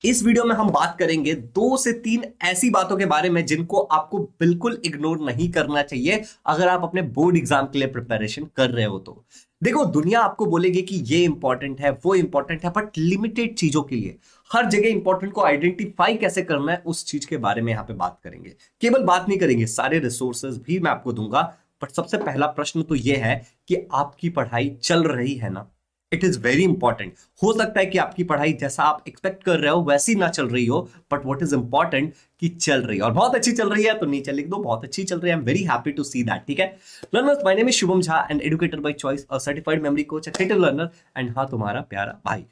इस वीडियो में हम बात करेंगे 2 से 3 ऐसी बातों के बारे में जिनको आपको बिल्कुल इग्नोर नहीं करना चाहिए अगर आप अपने बोर्ड एग्जाम के लिए प्रिपरेशन कर रहे हो। तो देखो, दुनिया आपको बोलेगी कि ये इंपॉर्टेंट है, वो इंपॉर्टेंट है, बट लिमिटेड चीजों के लिए। हर जगह इंपॉर्टेंट को आइडेंटिफाई कैसे करना है उस चीज के बारे में यहां पे बात करेंगे। केवल बात नहीं करेंगे, सारे रिसोर्सेज भी मैं आपको दूंगा। बट सबसे पहला प्रश्न तो यह है कि आपकी पढ़ाई चल रही है ना। It is very important. हो सकता है कि आपकी पढ़ाई जैसा आप एक्सपेक्ट कर रहे हो वैसी ना चल रही हो, बट व्हाट इज इंपॉर्टेंट कि चल रही है। और बहुत अच्छी चल रही है तो नीचे लिख दो बहुत अच्छी चल रही है। I am very happy to see that. ठीक है learners, my name is Shubham Jha and educator by choice, a certified memory coach, a creative learner and हाँ, तुम्हारा प्यारा भाई।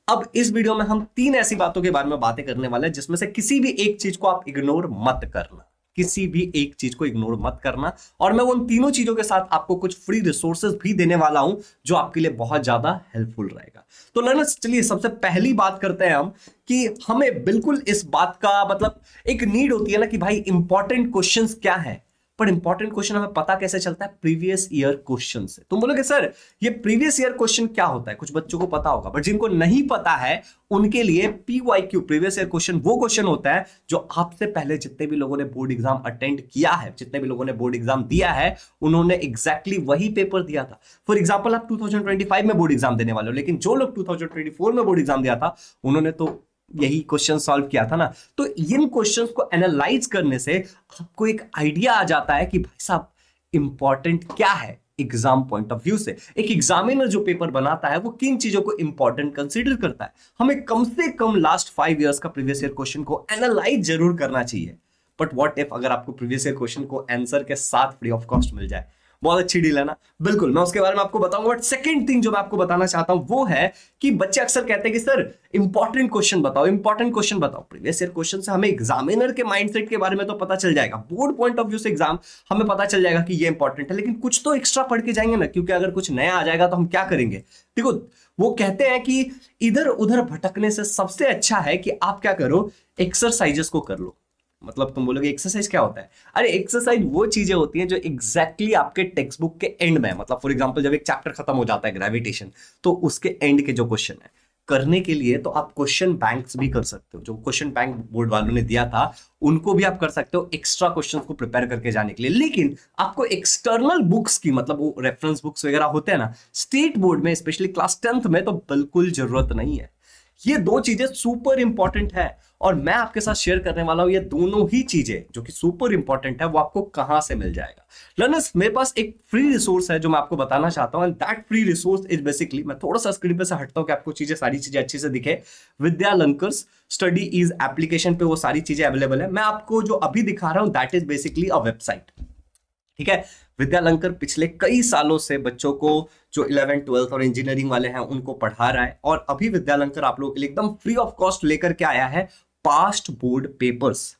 अब इस वीडियो में हम 3 ऐसी बातों के बारे में बातें करने वाले हैं जिसमें से किसी भी एक चीज को आप इग्नोर मत करना, किसी भी एक चीज को इग्नोर मत करना। और मैं उन तीनों चीजों के साथ आपको कुछ फ्री रिसोर्सेज भी देने वाला हूं जो आपके लिए बहुत ज्यादा हेल्पफुल रहेगा। तो लर्नर्स, चलिए सबसे पहली बात करते हैं हम कि हमें बिल्कुल इस बात का मतलब एक नीड होती है ना कि भाई इंपॉर्टेंट क्वेश्चंस क्या है। पर इंपॉर्टेंट क्वेश्चन हमें पता कैसे चलता है? प्रीवियस ईयर क्वेश्चन से। तुम बोलोगे सर ये प्रीवियस ईयर क्वेश्चन क्या होता है? कुछ बच्चों को पता होगा, बट जिनको नहीं पता है उनके लिए PYQ प्रीवियस ईयर क्वेश्चन वो क्वेश्चन होता है जो आपसे पहले जितने भी लोगों ने बोर्ड एग्जाम अटेंड किया है, जितने भी लोगों ने बोर्ड एग्जाम दिया है, उन्होंने एग्जैक्टली वही पेपर दिया था। फॉर एग्जाम्पल, आप 2025 में बोर्ड एग्जाम देने वाले हो, लेकिन जो लोग 2024 में बोर्ड एग्जाम दिया था उन्होंने तो यही क्वेश्चन सॉल्व किया था ना। तो इन क्वेश्चंस को एनालाइज करने से आपको एक आइडिया आ जाता है कि भाई साहब इंपॉर्टेंट क्या है एग्जाम पॉइंट ऑफ व्यू से। एक एग्जामिनर जो पेपर बनाता है वो किन चीजों को इंपॉर्टेंट कंसीडर करता है। हमें कम से कम लास्ट 5 इयर्स का प्रीवियस ईयर क्वेश्चन को एनालाइज जरूर करना चाहिए। बट व्हाट इफ अगर आपको प्रीवियस ईयर क्वेश्चन को आंसर के साथ फ्री ऑफ कॉस्ट मिल जाए? बहुत अच्छी डील है ना। बिल्कुल, मैं उसके बारे में आपको बताऊंगा। बट सेकंड थिंग जो मैं आपको बताना चाहता हूं वो है कि बच्चे अक्सर कहते हैं कि सर इंपॉर्टेंट क्वेश्चन बताओ, इंपॉर्टेंट क्वेश्चन बताओ। प्रीवियस ईयर क्वेश्चन से हमें एग्जामिनर के माइंडसेट के बारे में तो पता चल जाएगा, बोर्ड पॉइंट ऑफ व्यू से एग्जाम हमें पता चल जाएगा कि ये इंपॉर्टेंट है, लेकिन कुछ तो एक्स्ट्रा पढ़ के जाएंगे ना, क्योंकि अगर कुछ नया आ जाएगा तो हम क्या करेंगे। देखो, वो कहते हैं कि इधर उधर भटकने से सबसे अच्छा है कि आप क्या करो, एक्सरसाइजेस को कर लो। मतलब तुम बोलोगे एक्सरसाइज क्या होता है? अरे एक्सरसाइज वो चीजें होती हैं जो एग्जैक्टली आपके टेक्स्ट बुक के एंड में है। मतलब फॉर एग्जांपल, जब एक चैप्टर खत्म हो जाता है ग्रेविटेशन, तो उसके एंड के जो क्वेश्चन है करने के लिए तो आप क्वेश्चन बैंक्स भी कर सकते हो। जो क्वेश्चन बैंक बोर्ड वालों ने दिया था उनको भी आप कर सकते हो एक्स्ट्रा क्वेश्चन को प्रिपेयर करके जाने के लिए। लेकिन आपको एक्सटर्नल बुक्स की, मतलब वो रेफरेंस बुक्स वगैरह होते हैं ना, स्टेट बोर्ड में स्पेशली क्लास 10th में तो बिल्कुल जरूरत नहीं है। ये 2 चीजें सुपर इंपॉर्टेंट है और मैं आपके साथ शेयर करने वाला हूं ये दोनों ही चीजें जो कि सुपर इंपॉर्टेंट है वो आपको कहां से मिल जाएगा। लर्नर्स, मेरे पास एक फ्री रिसोर्स है जो मैं आपको बताना चाहता हूं and that free resource is basically, मैं थोड़ा सा स्क्रीन पे से हटता हूं कि आपको सारी चीजें अच्छे से दिखे। विद्या लंकर्स स्टडी इज एप्लीकेशन पे वो सारी चीजें अवेलेबल है। मैं आपको जो अभी दिखा रहा हूं that is basically a website. ठीक है, विद्या लंकर पिछले कई सालों से बच्चों को जो 11th 12th और इंजीनियरिंग वाले हैं उनको पढ़ा रहा है। और अभी विद्या लंकर आप लोगों के लिए एकदम फ्री ऑफ कॉस्ट लेकर के आया है पास्ट बोर्ड पेपर्स।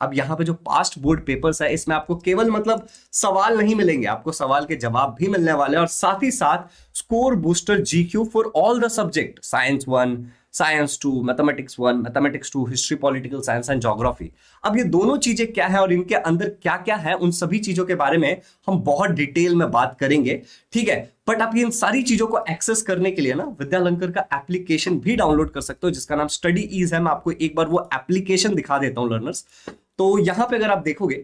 अब यहां पे जो पास्ट बोर्ड पेपर्स है इसमें आपको केवल मतलब सवाल नहीं मिलेंगे, आपको सवाल के जवाब भी मिलने वाले हैं और साथ ही साथ score booster GQ for all the subject, science 1, science 2, mathematics 1, mathematics 2, history, political science and geography. अब ये दोनों चीजें क्या है और इनके अंदर क्या क्या है, उन सभी चीजों के बारे में हम बहुत डिटेल में बात करेंगे। ठीक है, बट आप इन सारी चीजों को एक्सेस करने के लिए ना विद्या लंकर का एप्लीकेशन भी डाउनलोड कर सकते हो जिसका नाम स्टडी ईज है। मैं आपको एक बार वो एप्लीकेशन दिखा देता हूं लर्नर्स। तो यहां पे अगर आप देखोगे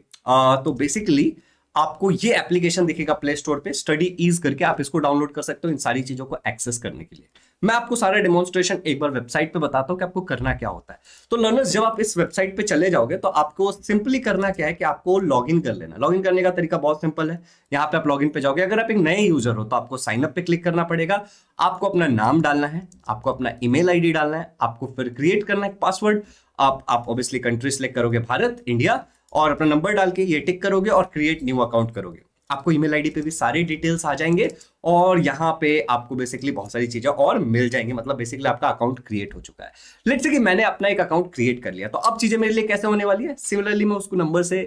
तो बेसिकली आपको ये एप्लीकेशन दिखेगा प्ले स्टोर पे, स्टडी ईज करके आप इसको डाउनलोड कर सकते हो इन सारी चीजों को एक्सेस करने के लिए। मैं आपको सारा डेमोन्स्ट्रेशन एक बार वेबसाइट पे बताता हूं कि आपको करना क्या होता है। तो लर्नर्स, जब आप इस वेबसाइट पे चले जाओगे तो आपको सिंपली करना क्या है कि आपको लॉगिन कर लेना। लॉगिन करने का तरीका बहुत सिंपल है। यहाँ पे आप लॉगिन पे जाओगे, अगर आप एक नए यूजर हो तो आपको साइन अप पे क्लिक करना पड़ेगा। आपको अपना नाम डालना है, आपको अपना ईमेल आईडी डालना है, आपको फिर क्रिएट करना है पासवर्ड। आप ऑब्वियसली कंट्री सिलेक्ट करोगे भारत, इंडिया, और अपना नंबर डाल के ये टिक करोगे और क्रिएट न्यू अकाउंट करोगे। आपको ईमेल आईडी पे भी सारे डिटेल्स आ जाएंगे और यहाँ पे आपको बेसिकली बहुत सारी चीजें और मिल जाएंगी। मतलब बेसिकली आपका अकाउंट क्रिएट हो चुका है। लेट्स से कि मैंने अपना एक अकाउंट क्रिएट कर लिया, तो अब चीजें मेरे लिए कैसे होने वाली है? सिमिलरली मैं उसको नंबर से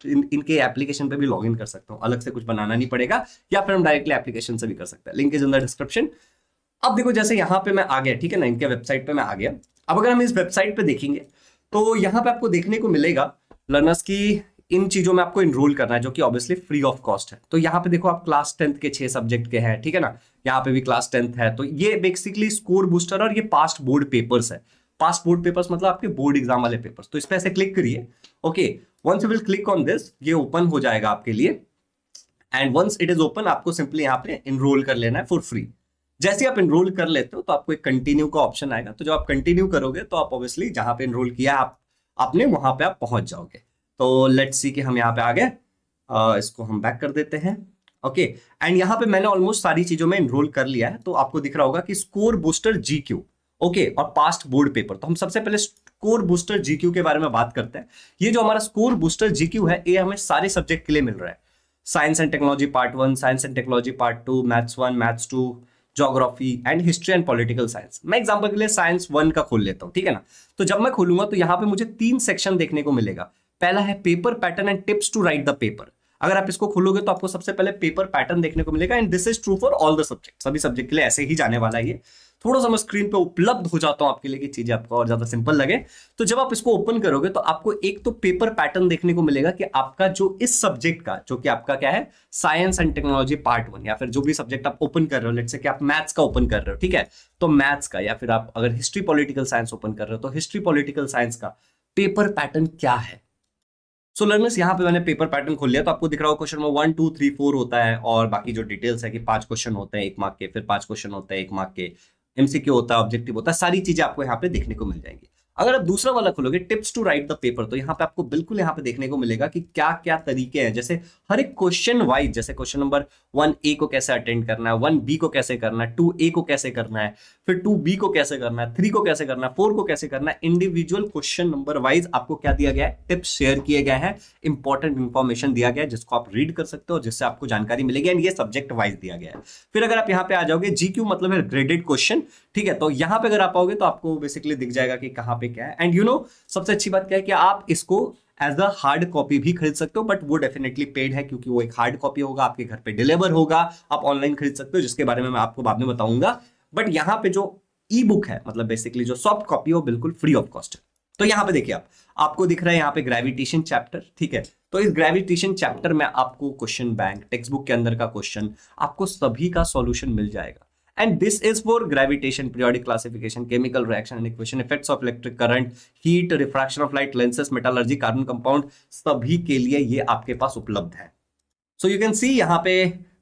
इनके एप्लीकेशन पे भी लॉगिन कर सकता हूँ, अलग से कुछ बनाना नहीं पड़ेगा, या फिर हम डायरेक्टली एप्लीकेशन से भी कर सकते हैं। Link is in the description. अब देखो, जैसे यहाँ पे मैं आ गया, ठीक है ना, इनके वेबसाइट पे मैं आ गया। अब अगर हम इस वेबसाइट पे देखेंगे तो यहाँ पे आपको देखने को मिलेगा लर्नर्स की इन चीजों में आपको इनरोल करना है जो कि ऑब्वियसली फ्री ऑफ कॉस्ट है। तो यहाँ पे देखो, आप क्लास 10th के 6 सब्जेक्ट के हैं, ठीक है ना, यहाँ पे भी क्लास 10th है। तो ये बेसिकली स्कोर बूस्टर और ये पास्ट बोर्ड पेपर्स है। पास्ट बोर्ड पेपर्स मतलब आपके बोर्ड एग्जाम वाले पेपर्स। तो इस पे ऐसे क्लिक करिए। Okay, once you will click on this, ये ओपन हो जाएगा आपके लिए। And once it is open, आपको सिंपली यहाँ पे इनरोल कर लेना है फॉर फ्री। जैसे आप इनरोल कर लेते हो तो आपको एक कंटिन्यू का ऑप्शन आएगा। तो जब आप कंटिन्यू करोगे तो आप ऑब्वियसली जहां पे इनरोल किया आपने वहां पे आप पहुंच जाओगे। तो लेट्स सी कि हम यहाँ पे आ गए। इसको हम बैक कर देते हैं। ओके, एंड यहाँ पे मैंने ऑलमोस्ट सारी चीजों में इनरोल कर लिया है। तो आपको दिख रहा होगा कि स्कोर बूस्टर जीक्यू, ओके, और पास्ट बोर्ड पेपर। तो हम सबसे पहले स्कोर बूस्टर जीक्यू के बारे में बात करते हैं। ये जो हमारा स्कोर बूस्टर जीक्यू है, ये हमें सारे सब्जेक्ट के लिए मिल रहा है। Science and technology part 1, science and technology part 2, maths 1, maths 2, geography and history and political science. मैं एग्जांपल के लिए साइंस 1 का खोल लेता हूं, ठीक है ना। तो जब मैं खोलूंगा तो यहां पे मुझे 3 सेक्शन देखने को मिलेगा। पहला है paper pattern and tips to write the paper. अगर आप इसको खोलोगे तो आपको सबसे पहले पेपर पैटर्न देखने को मिलेगा, and this is true for all the subject. सभी सब्जेक्ट के लिए ऐसे ही जाने वाला है ये। थोड़ा सा मैं स्क्रीन पे उपलब्ध हो जाता हूं आपके लिए कि चीजें आपको और ज्यादा सिंपल लगे। तो जब आप इसको ओपन करोगे तो आपको एक तो पेपर पैटर्न देखने को मिलेगा कि आपका जो इस सब्जेक्ट का, जो कि आपका क्या है, साइंस एंड टेक्नोलॉजी पार्ट 1, या फिर जो भी सब्जेक्ट आप ओपन कर रहे हो, लेट्स से कि आप मैथ्स का ओपन कर रहे हो, ठीक है, तो मैथ्स का, या फिर आप अगर हिस्ट्री पॉलिटिकल साइंस ओपन कर रहे हो तो हिस्ट्री पॉलिटिकल साइंस का पेपर पैटर्न क्या है। सो लर्नर्स, यहाँ पे मैंने पेपर पैटर्न खोल लिया। तो आपको दिख रहा होगा क्वेश्चन में 1 2 3 4 होता है, और बाकी जो डिटेल्स है कि 5 क्वेश्चन होते हैं 1 मार्क के, फिर 5 क्वेश्चन होते हैं 1 मार्क के, एमसीक्यू होता है, ऑब्जेक्टिव होता है, सारी चीजें आपको यहाँ पे देखने को मिल जाएंगी। अगर आप दूसरा वाला खोलोगे, tips to write the paper, तो यहाँ पे आपको बिल्कुल यहाँ पे देखने को मिलेगा कि क्या क्या तरीके हैं। जैसे हर एक क्वेश्चन वाइज, जैसे क्वेश्चन नंबर 1A को कैसे अटेंड करना है, 1B को कैसे करना है, 2A को कैसे करना है, फिर 2B को कैसे करना है, 3 को कैसे करना है, 4 को कैसे करना है, इंडिविजुअल क्वेश्चन नंबर वाइज आपको क्या दिया गया है, टिप्स शेयर किए गए हैं, इंपॉर्टेंट इंफॉर्मेशन दिया गया है जिसको आप रीड कर सकते हो, जिससे आपको जानकारी मिलेगी, एंड ये सब्जेक्ट वाइज दिया गया है। फिर अगर आप यहाँ पे आ जाओगे, जीक्यू मतलब है ग्रेडेड क्वेश्चन, ठीक है, तो यहाँ पे अगर आप आओगे तो आपको बेसिकली दिख जाएगा कि कहाँ पे क्या है। एंड यू नो, सबसे अच्छी बात क्या है कि आप इसको एज अ हार्ड कॉपी भी खरीद सकते हो, बट वो डेफिनेटली पेड है, क्योंकि वो एक हार्ड कॉपी होगा, आपके घर पे डिलीवर होगा। आप ऑनलाइन खरीद सकते हो, जिसके बारे में मैं आपको बाद में बताऊंगा। बट यहाँ पे जो ई बुक है, मतलब बेसिकली जो सॉफ्ट कॉपी है, वो बिल्कुल फ्री ऑफ कॉस्ट है। तो यहाँ पे देखिए, आपको दिख रहा है यहाँ पे ग्रेविटेशन चैप्टर, ठीक है। तो इस ग्रेविटेशन चैप्टर में आपको क्वेश्चन बैंक, टेक्स्ट बुक के अंदर का क्वेश्चन, आपको सभी का सॉल्यूशन मिल जाएगा। And this is for gravitation, periodic classification, chemical reaction and equation, effects of electric current, heat, refraction of light, lenses, metallurgy, carbon compound, सभी के लिए ये आपके पास उपलब्ध है। So you can see यहाँ पे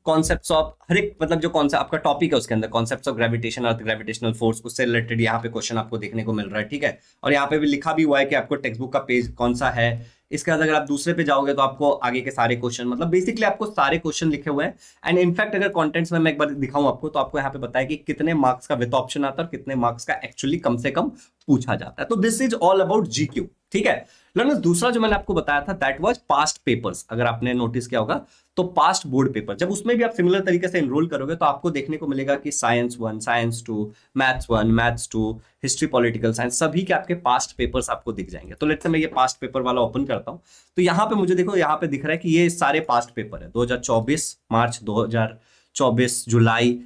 कॉन्सेप्ट्स ऑफ हर एक, मतलब जो कौन सा आपका टॉपिक है उसके अंदर concepts of gravitation, earth gravitational force, उससे रिलेटेड यहाँ पे क्वेश्चन आपको देखने को मिल रहा है, ठीक है। और यहाँ पे भी लिखा भी हुआ है कि आपको टेक्स्ट बुक का पेज कौन सा है। इसके बाद अगर आप दूसरे पे जाओगे तो आपको आगे के सारे क्वेश्चन, मतलब बेसिकली आपको सारे क्वेश्चन लिखे हुए हैं। एंड इनफैक्ट अगर कंटेंट्स में मैं एक बार दिखाऊं आपको, तो आपको यहाँ पे बताया कि कितने मार्क्स का विद ऑप्शन आता है और कितने मार्क्स का एक्चुअली कम से कम पूछा जाता है। तो this is all about GQ, ठीक है। लर्नर्स, दूसरा जो मैंने आपको बताया था दैट वाज पास्ट पेपर्स। अगर आपने नोटिस किया होगा तो पास्ट बोर्ड पेपर, जब उसमें भी आप सिमिलर तरीके से एनरोल करोगे तो आपको देखने को मिलेगा कि science 1, science 2, maths 1, maths 2, history political science, सभी के आपके पास्ट पेपर्स आपको दिख जाएंगे। तो लेट्स से मैं ये पास्ट पेपर वाला ओपन करता हूं, तो यहाँ पे मुझे देखो, यहाँ पे दिख रहा है कि ये सारे पास्ट पेपर है। 2024 मार्च, 2024 जुलाई,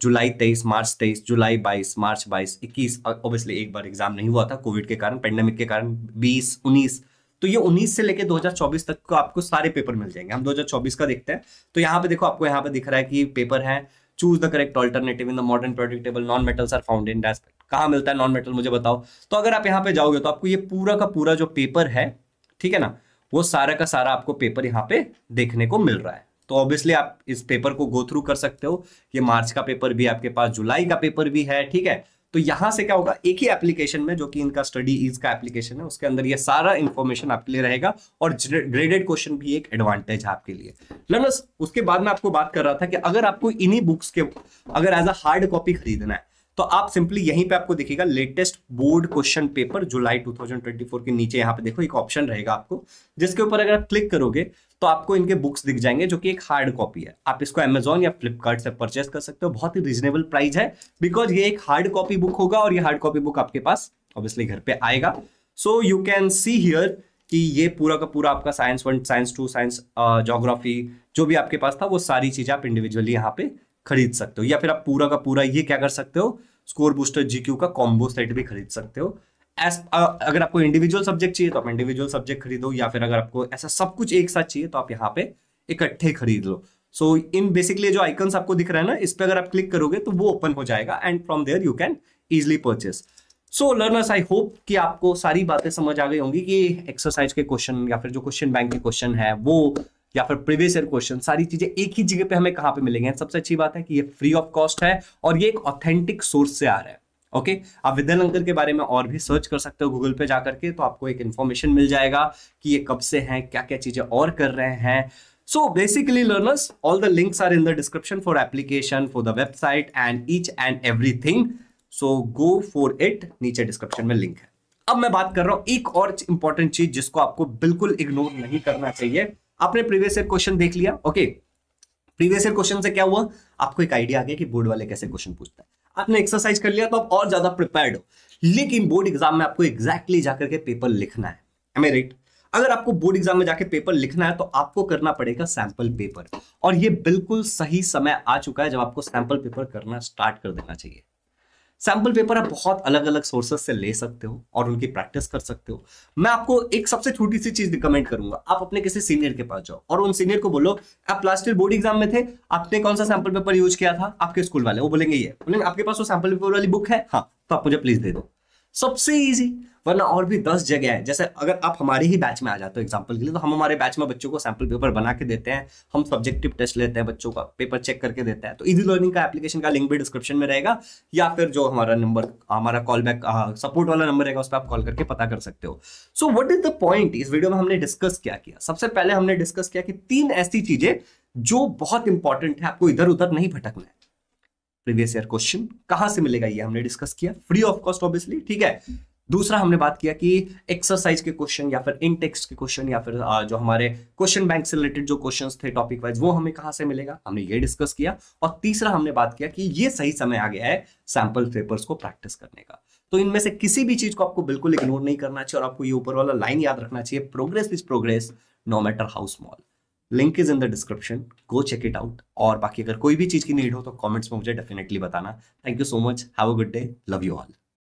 जुलाई 23, मार्च 23, जुलाई 22, मार्च 22, 21, ऑब्वियसली एक बार एग्जाम नहीं हुआ था कोविड के कारण, पेंडेमिक के कारण, 20, 19, तो ये 19 से लेके 2024 तक को आपको सारे पेपर मिल जाएंगे। हम 2024 का देखते हैं। तो यहाँ पे देखो, आपको यहाँ पे दिख रहा है कि पेपर है choose the correct alternative in the modern periodic table, non metals are found in dash. कहाँ मिलता है नॉन मेटल, मुझे बताओ। तो अगर आप यहाँ पे जाओगे तो आपको ये पूरा का पूरा जो पेपर है, ठीक है ना, वो सारा का सारा आपको पेपर यहाँ पे देखने को मिल रहा है। तो ऑब्वियसली आप इस पेपर को गो थ्रू कर सकते हो। ये मार्च का पेपर भी आपके पास, जुलाई का पेपर भी है, ठीक है। तो यहां से क्या होगा, एक ही एप्लीकेशन में, जो कि इनका स्टडी ईज का एप्लीकेशन है, उसके अंदर ये सारा इंफॉर्मेशन आपके लिए रहेगा, और ग्रेडेड क्वेश्चन भी एक एडवांटेज है आपके लिए। लर्नर्स, उसके बाद में आपको बात कर रहा था कि अगर आपको इन्हीं बुक्स के अगर एज अ हार्ड कॉपी खरीदना है, तो आप सिंपली यहीं पे आपको दिखेगा लेटेस्ट बोर्ड क्वेश्चन पेपर जुलाई 2024 के नीचे यहाँ पे देखो एक ऑप्शन रहेगा आपको, जिसके ऊपर अगर आप क्लिक करोगे तो आपको इनके बुक्स दिख जाएंगे, जो कि एक हार्ड कॉपी है। आप इसको अमेजॉन या फ्लिपकार्ट से परचेस कर सकते हो, बहुत ही रीजनेबल प्राइस है, बिकॉज ये एक हार्ड कॉपी बुक होगा, और ये हार्ड कॉपी बुक आपके पास ऑब्वियसली घर पे आएगा। So you can see here कि ये पूरा का पूरा आपका साइंस 1, साइंस 2, साइंस ज्योग्राफी जो भी आपके पास था, वो सारी चीजें आप इंडिविजुअली यहाँ पे खरीद सकते हो, या फिर आप पूरा का पूरा ये क्या कर सकते हो, स्कोर बूस्टर जीक्यू का कॉम्बो सेट भी खरीद सकते हो। अगर आपको इंडिविजुअल सब्जेक्ट चाहिए तो आप इंडिविजुअल सब्जेक्ट खरीदो, या फिर अगर आपको ऐसा सब कुछ एक साथ चाहिए तो आप यहाँ पे इकट्ठे खरीद लो। सो इन बेसिकली जो आइकन्स आपको दिख रहा है ना, इस पे अगर आप क्लिक करोगे तो वो ओपन हो जाएगा, and from there you can easily purchase. So learners, I hope कि आपको सारी बातें समझ आ गई होंगी कि एक्सरसाइज के क्वेश्चन या फिर जो क्वेश्चन बैंक के क्वेश्चन है वो, या फिर प्रीवियस ईयर क्वेश्चन, सारी चीजें एक ही जगह पे हमें कहां पे मिलेंगे। सबसे अच्छी बात है कि ये फ्री ऑफ कॉस्ट है और ये एक ऑथेंटिक सोर्स से आ रहा है। ओके, आप विद्या लंगर के बारे में और भी सर्च कर सकते हो गूगल पे जाकर के, तो आपको एक इंफॉर्मेशन मिल जाएगा कि ये कब से हैं, क्या क्या चीजें और कर रहे हैं। So basically learners, all the links are in the description for application, for the website and each and everything. So go for it, नीचे डिस्क्रिप्शन में लिंक है। अब मैं बात कर रहा हूं एक और इंपॉर्टेंट चीज जिसको आपको बिल्कुल इग्नोर नहीं करना चाहिए। आपने प्रीवियस ईयर क्वेश्चन देख लिया, ओके। प्रीवियस ईयर क्वेश्चन से क्या हुआ, आपको एक आइडिया आ गया कि बोर्ड वाले कैसे क्वेश्चन पूछता है। आपने एक्सरसाइज कर लिया तो आप और ज्यादा प्रिपेयर्ड हो, लेकिन बोर्ड एग्जाम में आपको एग्जैक्टली जाकर के पेपर लिखना है। Am I right? अगर आपको बोर्ड एग्जाम में जाके पेपर लिखना है तो आपको करना पड़ेगा सैंपल पेपर, और ये बिल्कुल सही समय आ चुका है जब आपको सैंपल पेपर करना स्टार्ट कर देना चाहिए। सैंपल पेपर आप बहुत अलग अलग सोर्सेस से ले सकते हो और उनकी प्रैक्टिस कर सकते हो। मैं आपको एक सबसे छोटी सी चीज रिकमेंड करूंगा, आप अपने किसी सीनियर के पास जाओ और उन सीनियर को बोलो आप लास्ट ईयर बोर्ड एग्जाम में थे, आपने कौन सा सैंपल पेपर यूज किया था, आपके स्कूल वाले वो बोलेंगे ये, बोलेंगे आपके पास वो सैंपल पेपर वाली बुक है, हाँ तो आप मुझे प्लीज दे दो। सबसे इजी। वरना और भी 10 जगह है, जैसे अगर आप हमारे ही बैच में आ जाते हो एग्जांपल के लिए, तो हम हमारे बैच में बच्चों को सैंपल पेपर बना के देते हैं, हम सब्जेक्टिव टेस्ट लेते हैं, बच्चों का पेपर चेक करके देते हैं। तो इजी लर्निंग का एप्लीकेशन का लिंक भी डिस्क्रिप्शन में रहेगा, या फिर जो हमारा नंबर, हमारा कॉल बैक सपोर्ट वाला नंबर रहेगा, उस पर आप कॉल करके पता कर सकते हो। So what is the point, इस वीडियो में हमने डिस्कस क्या किया। सबसे पहले हमने डिस्कस किया कि 3 ऐसी चीजें जो बहुत इंपॉर्टेंट है, आपको इधर उधर नहीं भटकना है। प्रीवियस ईयर क्वेश्चन कहां से मिलेगा ये हमने डिस्कस किया, फ्री ऑफ कॉस्ट ऑब्वियसली, ठीक है। दूसरा हमने बात किया कि एक्सरसाइज के क्वेश्चन या फिर इन टेक्स्ट के क्वेश्चन या फिर जो हमारे क्वेश्चन बैंक से रिलेटेड जो क्वेश्चंस थे टॉपिक वाइज, वो हमें कहां से मिलेगा, हमने ये डिस्कस किया। और तीसरा हमने बात किया कि ये सही समय आ गया है सैंपल पेपर्स को प्रैक्टिस करने का। तो इनमें से किसी भी चीज को आपको बिल्कुल इग्नोर नहीं करना चाहिए, और आपको ये ऊपर वाला लाइन याद रखना चाहिए, progress is progress no matter how small. Link is in the description, go check it out. और बाकी अगर कोई भी चीज की नीड हो तो कमेंट्स में मुझे डेफिनेटली बताना। Thank you so much, have a good day, love you all.